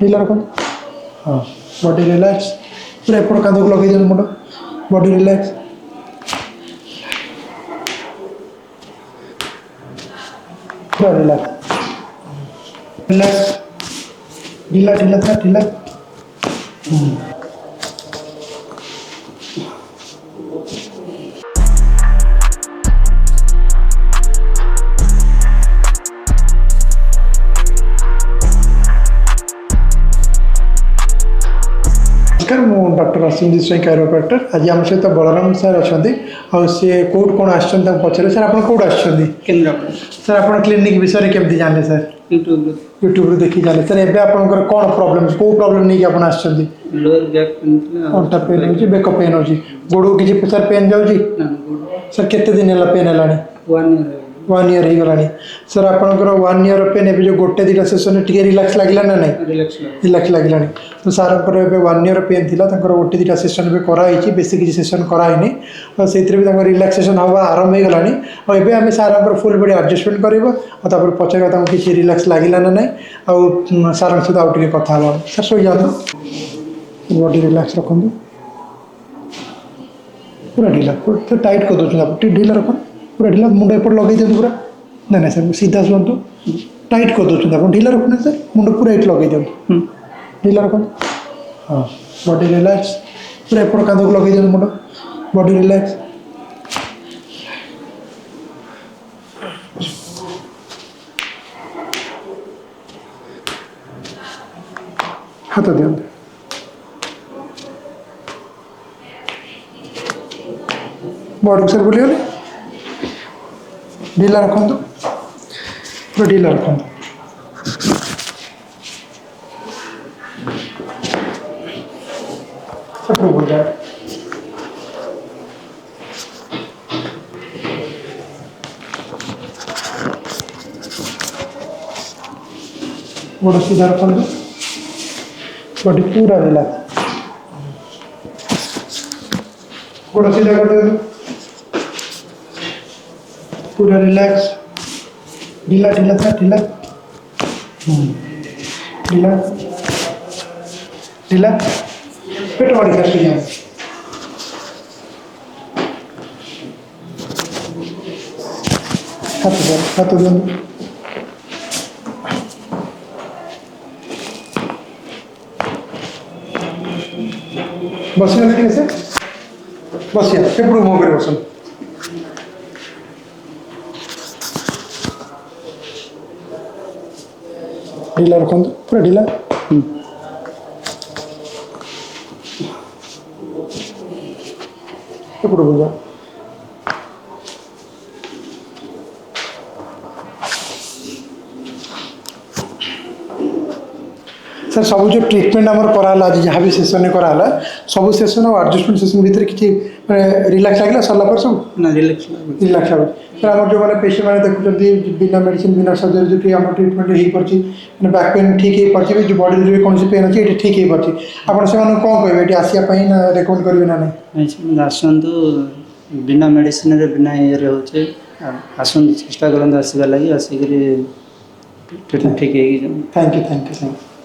ढीला रखो। हाँ बॉडी रिलैक्स पूरा एपट कांध को लगे मुंड बॉडी रिलैक्स पूरा रिलैक्स रिलैक्स ढीला ढीला था ढीला। नमस्कार मु डॉक्टर अश्विन स्वाई कैरोप्रैक्टर आज आम सहित बलराम सर अच्छा सी कौट कौन पचारे सर आप कौट केन्द्रापड़ा सर आप क्लिनिक विषय में केमती जानले सर यूट्यूब देखी जानले सर एबे आपनकर कौन प्रॉब्लम को प्रॉब्लम नहीं कि आपण आछथि लोअर बैक पेन अंटा पेन होची बेक पेन होची गोड़ किछि सर पेन जाउची सर केते दिन हला पेन हलानी 1 ईयर हो गलानी सर आपनकर 1 ईयर पेन एबे जो गोटे दिला सेशन टिके रिलैक्स लागला ना नहीं रिलैक्स लागलानी तो सर आपनकर एबे 1 ईयर पेन थिला तंकर गोटे दिला सेशन बे करा हिची बेसी किछि सेशन करा हिनी और सेतिर भी तंकर रिलैक्सेशन हवा आरंभ हो गलानी और एबे हमें सर आपनकर फुल बॉडी एडजस्टमेंट करबो और तापर पछरे तंक किछि रिलैक्स लागला ना नहीं और सर सहित आउ टिके कथा हबो सर सोई जातो बॉडी रिलैक्स रखंदु पूरा ढीला पूरा टाइट कर दो आप ढीला रख पूरा ढीला मुंड एपट लगे दिखाते पूरा ना ना सर सीधा शुणु टाइट कर दो आप ढीला रखना सर मुंड पूरा ये लगे दिखाते ढीला रख। हाँ बॉडी रिलैक्स पूरा एपट कांध को लगे दिखाते मुंड बॉडी रिलैक्स हाथ दिखाते बॉडी सर बोलिए ढीला रखु पूरा ढीला रखु बोल जाए गोड़ सीधा रखु बॉडी पूरा रिलैक्स गोड़ सीधा कर दे पूरा रिलैक्स ढीला ढीला था ढीला ढीला ढीला पेट वाली कर लिया हाथ दो बसिया ठीक है बसिया एपड़ मुँह कर बसन ढीला रखु पूरा ढीला एपड़ बोल जाओ सर सब जो ट्रिटमेंट आमर कराला जहाँ भी सेसन कराला सब सेसन और एडजस्टमेंट सेसन भितर किसी रिलैक्स लगे सरला पर सब ना रिलैक्स लगे सर आम जो मैंने पेशेंट मैंने देखुं बिना मेडिसिन बिना सर्जरी जो आम ट्रिटमेंट हो पार्टी बैक पेन ठीक हो पार्टी जो बॉडी जो कौन पेन अच्छी ये ठीक हो पार्टी आप कौन कहे ये आसापी ना रेकमेंड करेंगे ना नहीं आसतु बिना मेडिसिन बिना ये होचे आसतु चेष्टा करूँ आसबार लगे आसिक ट्रिटमेंट ठीक है। Thank you thank you thank you.